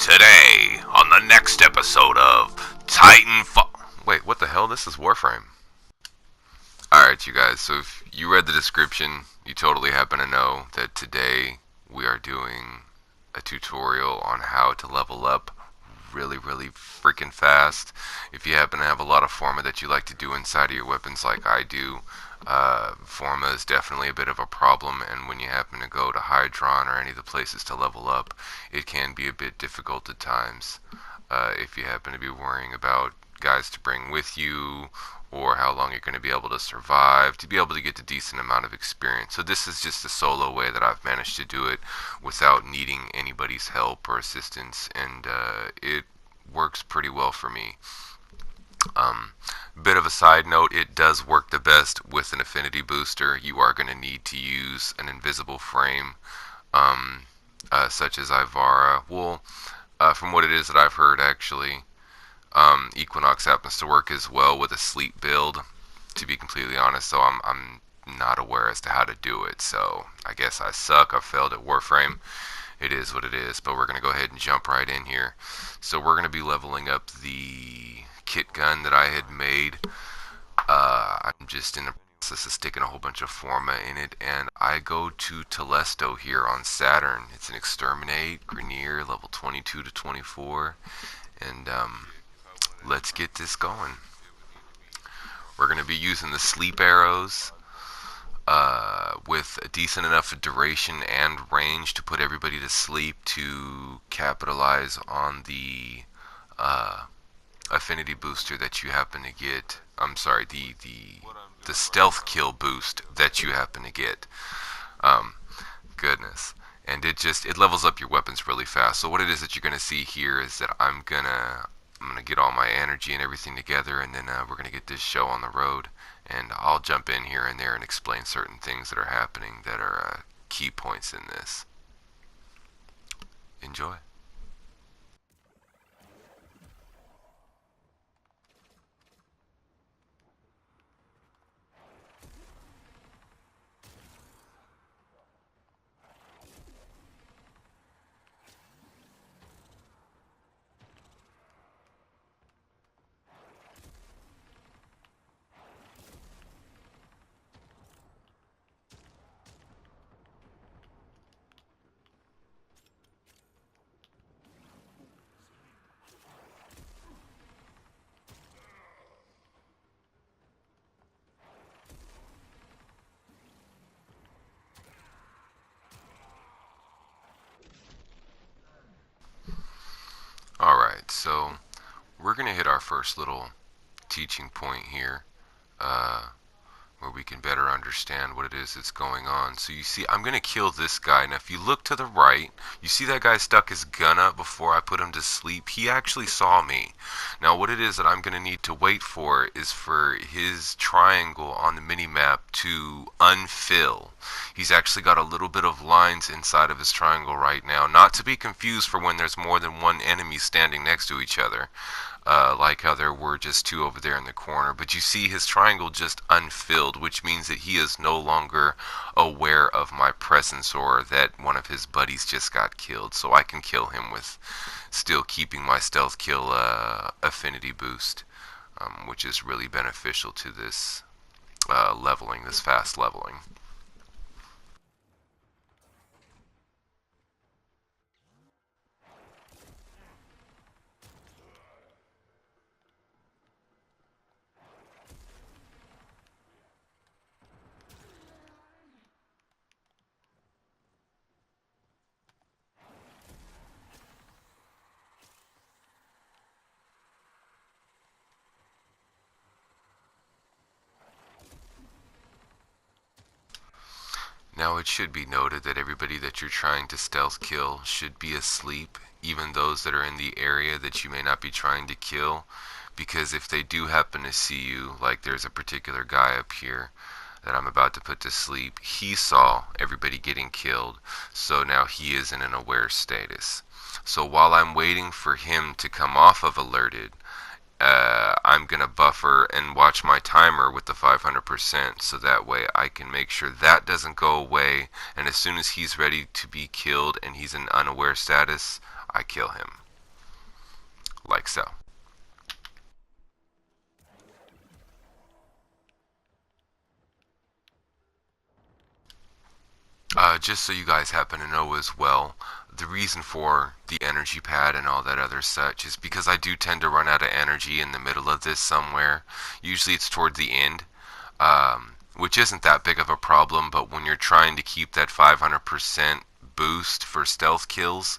Today, on the next episode of Titanfall. Wait, what the hell? This is Warframe. Alright, you guys, so if you read the description, you totally happen to know that today we are doing a tutorial on how to level up really freaking fast. If you happen to have a lot of forma that you like to do inside of your weapons like I do, forma is definitely a bit of a problem, and when you happen to go to Hydron or any of the places to level up, it can be a bit difficult at times. If you happen to be worrying about guys to bring with you, or how long you're going to be able to survive, to be able to get a decent amount of experience. So this is just a solo way that I've managed to do it without needing anybody's help or assistance, and it works pretty well for me. Bit of a side note, it does work the best with an affinity booster. You are going to need to use an invisible frame, such as Ivara. Well, from what it is that I've heard, actually, Equinox happens to work as well with a sleep build, to be completely honest, so I'm not aware as to how to do it, so I guess I suck. I've failed at Warframe. It is what it is, but we're going to go ahead and jump right in here. So we're going to be leveling up the kit gun that I had made. I'm just in the process of sticking a whole bunch of forma in it, and I go to Telesto here on Saturn. It's an Exterminate, Grenier, level 22 to 24, and let's get this going. We're going to be using the sleep arrows with a decent enough duration and range to put everybody to sleep to capitalize on the affinity booster that you happen to get. I'm sorry, the stealth kill boost that you happen to get. Goodness. And it levels up your weapons really fast. So what it is that you're going to see here is that I'm gonna get all my energy and everything together, and then we're gonna get this show on the road, and I'll jump in here and there and explain certain things that are happening that are key points in this. Enjoy. Alright, so we're gonna hit our first little teaching point here, where we can better understand what it is that's going on. So you see, I'm going to kill this guy. Now if you look to the right, you see that guy stuck his gun up before I put him to sleep? He actually saw me. Now what it is that I'm going to need to wait for is for his triangle on the mini-map to unfill. He's actually got a little bit of lines inside of his triangle right now, not to be confused for when there's more than one enemy standing next to each other. Like how there were just two over there in the corner. But you see his triangle just unfilled, which means that he is no longer aware of my presence or that one of his buddies just got killed. So I can kill him with still keeping my stealth kill affinity boost, which is really beneficial to this leveling, this fast leveling. Now it should be noted that everybody that you're trying to stealth kill should be asleep, even those that are in the area that you may not be trying to kill, because if they do happen to see you, like there's a particular guy up here that I'm about to put to sleep, he saw everybody getting killed, so now he is in an aware status. So while I'm waiting for him to come off of alerted, I'm gonna buffer and watch my timer with the 500%, so that way I can make sure that doesn't go away, and as soon as he's ready to be killed and he's in unaware status, I kill him. like so. Just so you guys happen to know as well, the reason for the energy pad and all that other such is because I do tend to run out of energy in the middle of this somewhere. Usually it's toward the end, which isn't that big of a problem, but when you're trying to keep that 500% boost for stealth kills,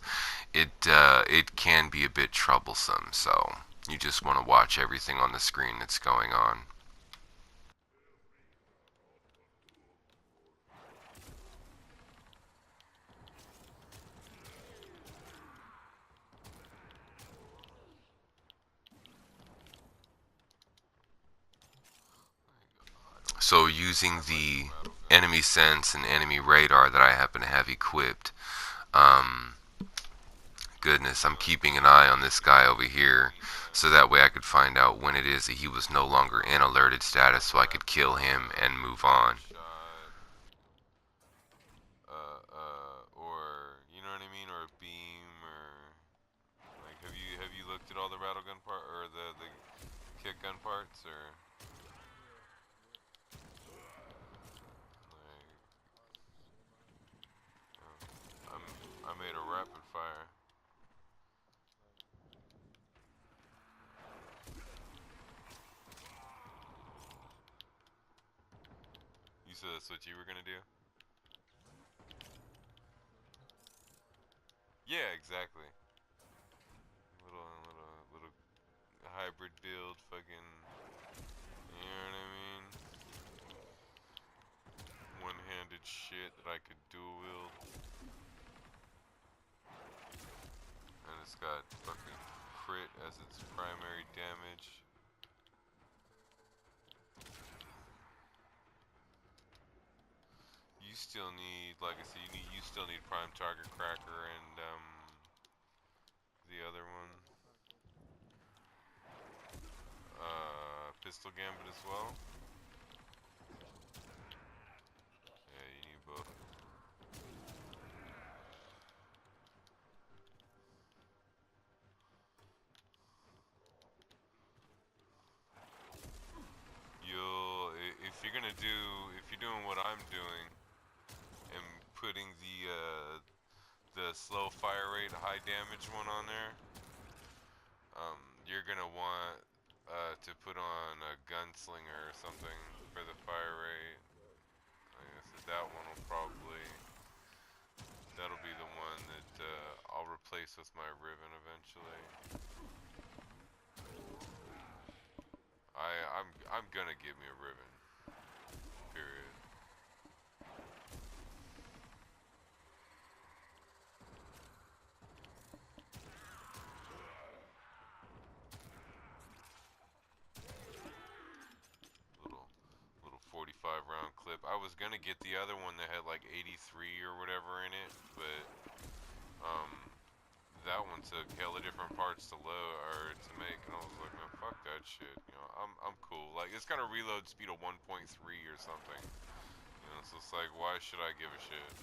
it can be a bit troublesome. So you just want to watch everything on the screen that's going on. So using the enemy sense and enemy radar that I happen to have equipped, um, goodness, I'm keeping an eye on this guy over here so that way I could find out when it is that he was no longer in alerted status so I could kill him and move on. Or you know what I mean, or a beam, or like have you looked at all the rattle gun part or the kick gun parts, or like I made a rapid fire. You said that's what you were gonna do? Yeah, exactly. Little hybrid build, fucking. You know what I mean? One-handed shit that I could dual wield, and it's got fucking crit as its primary damage. You still need, like I said, you still need prime target cracker and the other one, pistol gambit as well. Yeah, you need both. If you're gonna do, if you're doing what I'm doing and putting the slow fire rate, high damage one on there, you're gonna want to put on a gunslinger or something for the fire rate. Like I said, that one will probably, that'll be the one that I'll replace with my Riven eventually. I'm gonna give me a Riven. Period. Little 45 round clip. I was gonna get the other one that had like 83 or whatever in it, but that one took hella different parts to load or to make, and I was like, man, fuck that shit. You know, I'm cool. Like it's got a reload speed of 1.3 or something. You know, so it's like, why should I give a shit?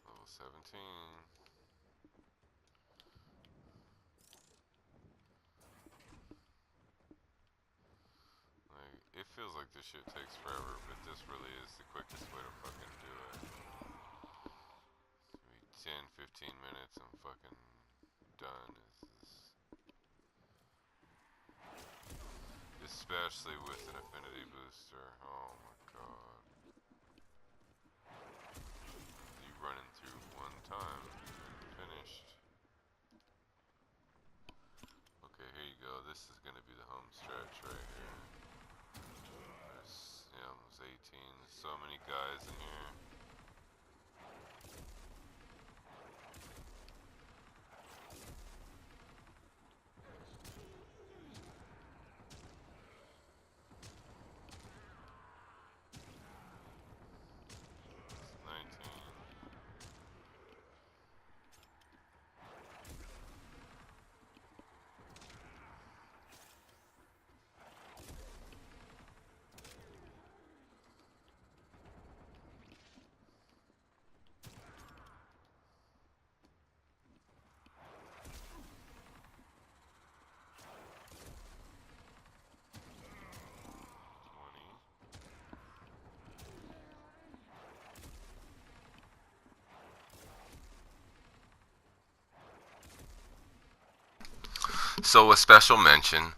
Level 17. Like, it feels like this shit takes forever, but this really is the quickest way to fucking do it. It's maybe 10, 15 minutes and fucking done. Especially with an affinity booster. Oh my god. You running through one time and finished. Okay, here you go. This is gonna be the home stretch right here. There's, yeah, almost 18. There's so many guys in here. It's 19. So a special mention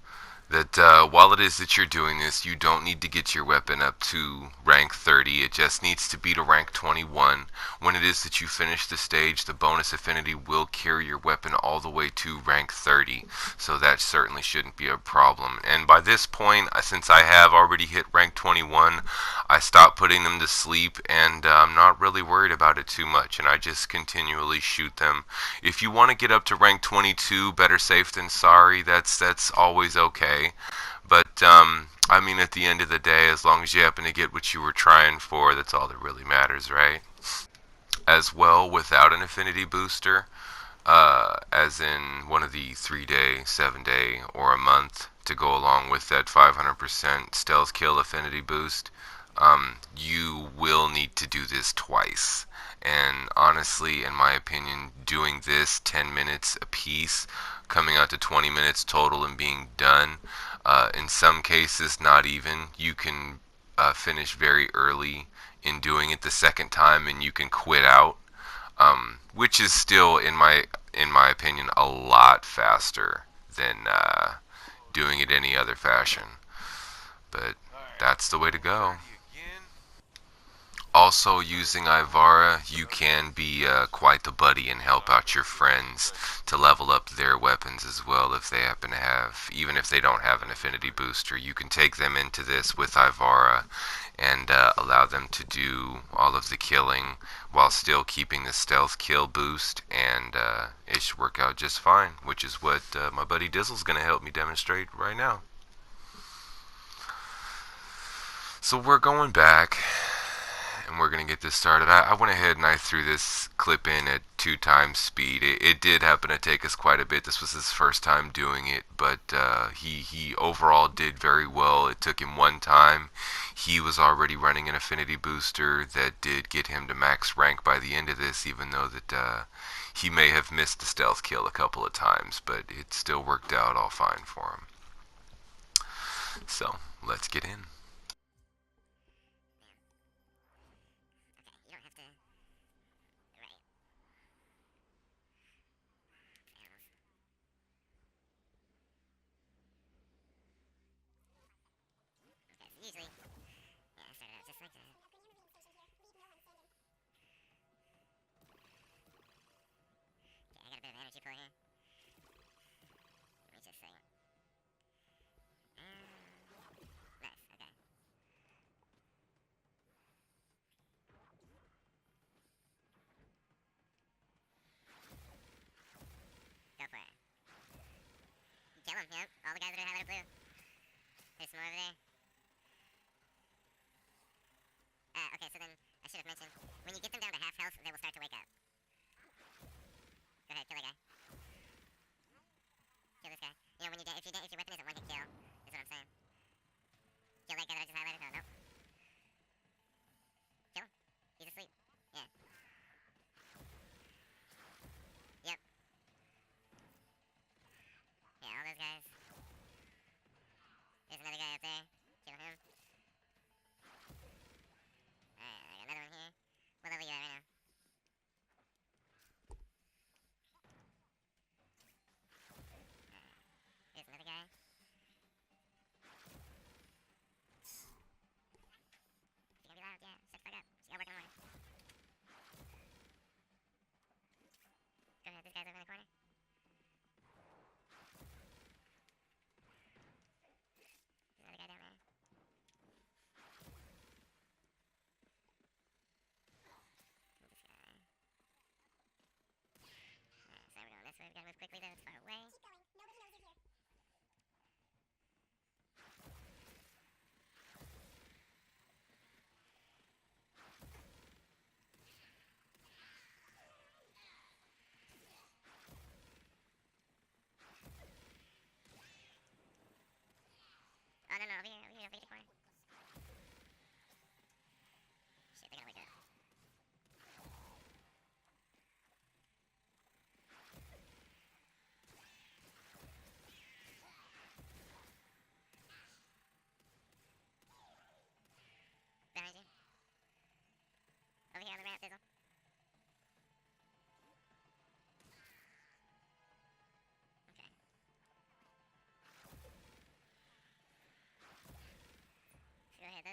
that while it is that you're doing this, you don't need to get your weapon up to rank 30. It just needs to be to rank 21. When it is that you finish the stage, the bonus affinity will carry your weapon all the way to rank 30. So that certainly shouldn't be a problem. And by this point, since I have already hit rank 21, I stopped putting them to sleep, and I'm not really worried about it too much. And I just continually shoot them. If you want to get up to rank 22, better safe than sorry. That's always okay. But I mean, at the end of the day, as long as you happen to get what you were trying for, that's all that really matters, right? As well, without an affinity booster, as in one of the 3-day, 7-day, or a month to go along with that 500% stealth kill affinity boost, you will need to do this twice. And honestly, in my opinion, doing this 10 minutes a piece, coming out to 20 minutes total and being done, in some cases, not even, you can finish very early in doing it the second time and you can quit out, which is still, in my opinion, a lot faster than doing it any other fashion. But that's the way to go. Also, using Ivara, you can be quite the buddy and help out your friends to level up their weapons as well if they happen to have, even if they don't have an affinity booster. You can take them into this with Ivara and allow them to do all of the killing while still keeping the stealth kill boost, and it should work out just fine, which is what my buddy Dizzle's going to help me demonstrate right now. So we're going back and we're going to get this started. I went ahead and I threw this clip in at 2 times speed. It did happen to take us quite a bit. This was his first time doing it, but he overall did very well. It took him 1 time. He was already running an affinity booster that did get him to max rank by the end of this, even though that he may have missed the stealth kill a couple of times, but it still worked out all fine for him. So, let's get in. Kill them, yep. All the guys that are highlighted blue. There's some more over there. Okay, so then, I should have mentioned, when you get them down to half health, they will start to wake up. Go ahead, kill that guy. Kill this guy. You know, when if your weapon is a one-hit kill, is what I'm saying. Kill that guy that I just highlighted. Oh, nope. Kill him. He's asleep. Yeah. Yep. Yeah, all those guys. There's another guy up there.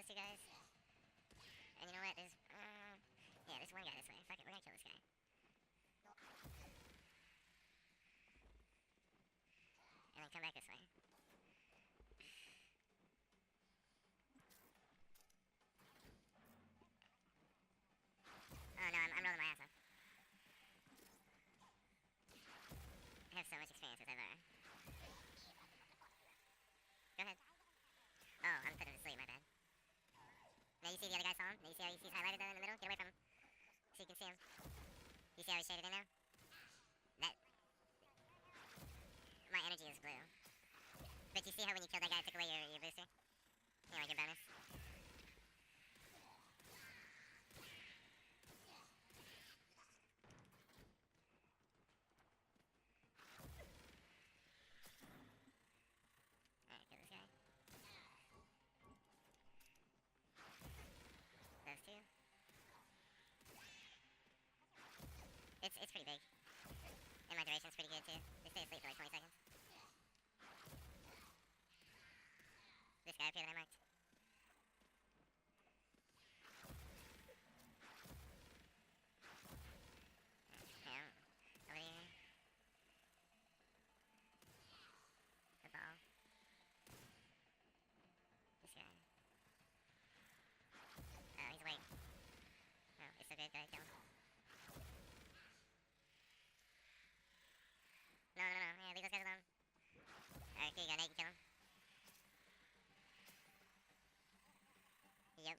those two guys. And you know what? There's, yeah, there's one guy this way. Fuck it, we're gonna kill this guy. And then come back this way. Oh no, I'm rolling my ass off. I have so much experience with Ivara. Go ahead. Oh, I'm putting him to sleep, my bad. Now you see the other guy saw him? Now you see how he's highlighted there in the middle? Get away from him. So you can see him. You see how he's shaded in now? That... My energy is blue. But you see how when you killed that guy, it took away your booster? You know, like your bonus? Alright, kill this guy. Those two. It's pretty big. And my duration's pretty good too. They stay asleep for like 20 seconds. This guy up here that I marked. Yeah, over here. The ball. This guy. Oh, he's awake. Oh, it's so good, go ahead, kill him. No, yeah, leave those guys alone. Alright, here you go, Nate, you kill him. Yep.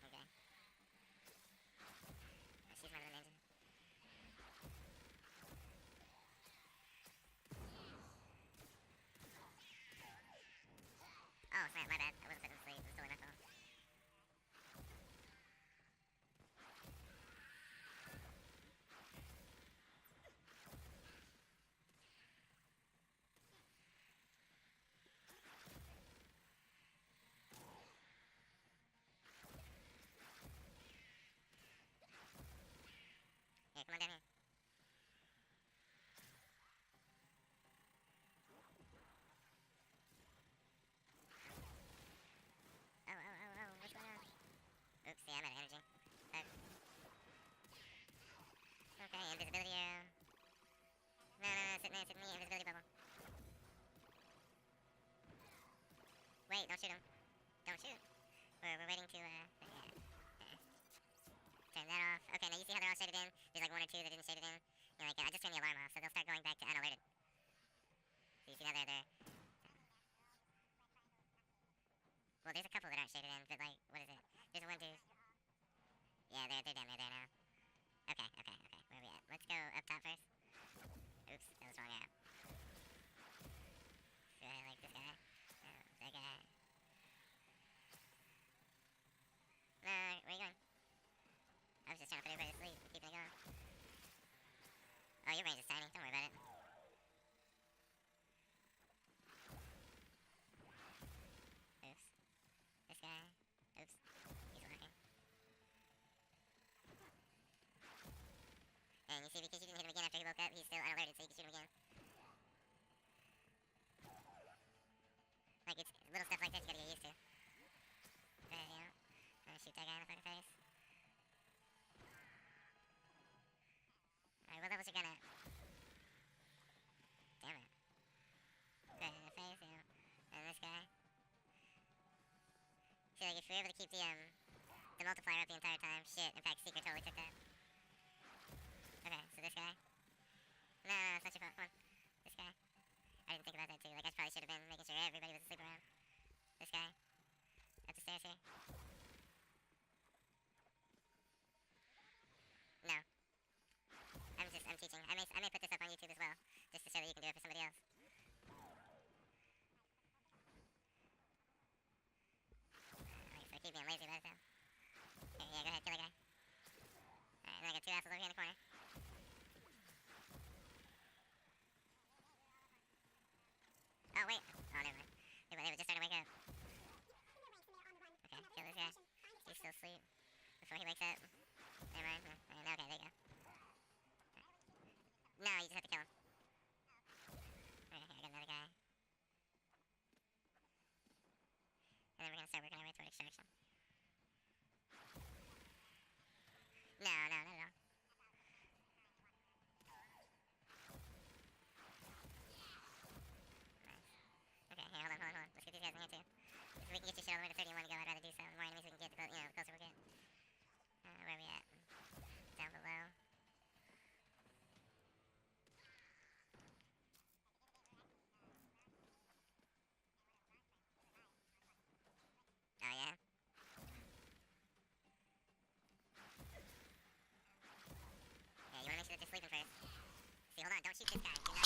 Okay. She's my little ninja. Oh, snap, my bad. I wasn't putting him to sleep. It was totally my fault. Here, come on down here. Oh, what's going on? Oops, yeah, I'm out of energy. Okay, invisibility arrow. No, sit in the invisibility bubble. Wait, don't shoot him. Don't shoot. We're waiting to, yeah. Turn that off. Okay, now you see how they're all shaded in? There's like one or two that didn't shade it in. You're like, I just turned the alarm off, so they'll start going back to unalerted. So you see how they're... Well, there's a couple that aren't shaded in, but like, what is it? There's one, two... Yeah, they're down there now. Okay. Where are we at? Let's go up top first. Oops, that was wrong app. So I like this guy. Oh, that guy. No, where are you going? I was just trying to put everybody to sleep and keep it going. Oh, your range is tiny. Don't worry about it. Oops. This guy. Oops. He's lurking. And you see, because you didn't hit him again after he woke up, he's still unalerted, so you can shoot him again. Like, it's little stuff like this you gotta get used to. There you go. I'm gonna shoot that guy in the fucking face. Alright, what level's your gun at? Damn it. Right in the face, yeah. And this guy. See, like, if you're able to keep the multiplier up the entire time, shit, in fact, Secret totally took that. Okay, so this guy. No, it's not your fault, come on. This guy. I didn't think about that too, like, I probably should have been making sure everybody was asleep around. This guy. Up the stairs here. No. I'm teaching. I may put this up on YouTube as well, just to show that you can do it for somebody else. Alright, so I keep being lazy about it though. Here, yeah, go ahead, kill that guy. Alright, then I got two assholes over here in the corner. Oh, wait. Oh, never mind. They were just starting to wake up. Okay, kill this guy. He's still asleep. Before he wakes up. Never mind. Okay, there you go. No, you just have to kill him. Okay, I got another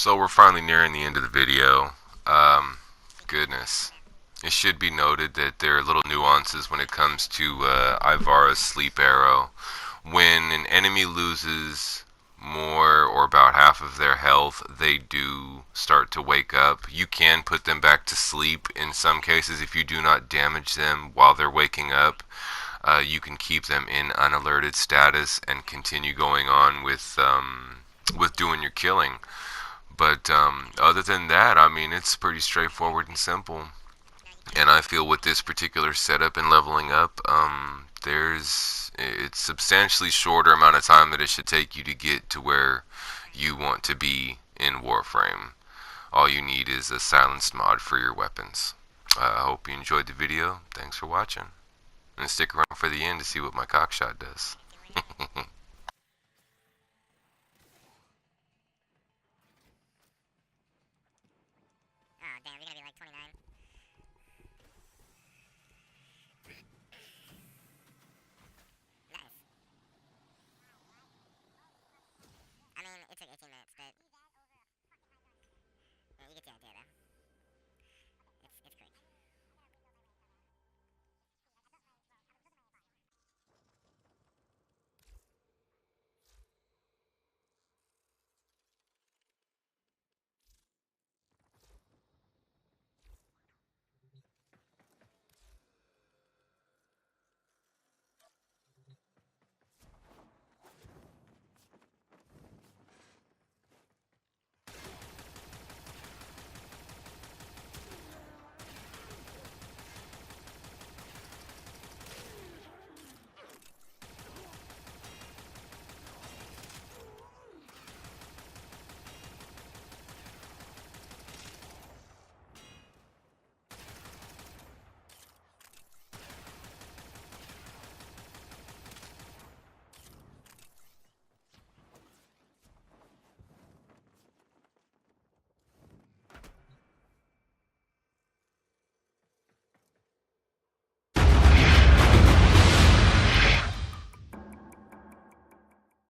So we're finally nearing the end of the video. Um, Sleep arrow. Goodness. Okay. It should be noted that there are little nuances when it comes to Ivara's sleep arrow. When an enemy loses more or about half of their health, they do start to wake up. You can put them back to sleep in some cases if you do not damage them while they're waking up. You can keep them in unalerted status and continue going on with doing your killing. But other than that, I mean, it's pretty straightforward and simple. Now you can And I feel with this particular setup and leveling up, there's it's substantially shorter amount of time that it should take you to get to where you want to be in Warframe. All you need is a silenced mod for your weapons. I hope you enjoyed the video. Thanks for watching. And stick around for the end to see what my cockshot does. see what he does.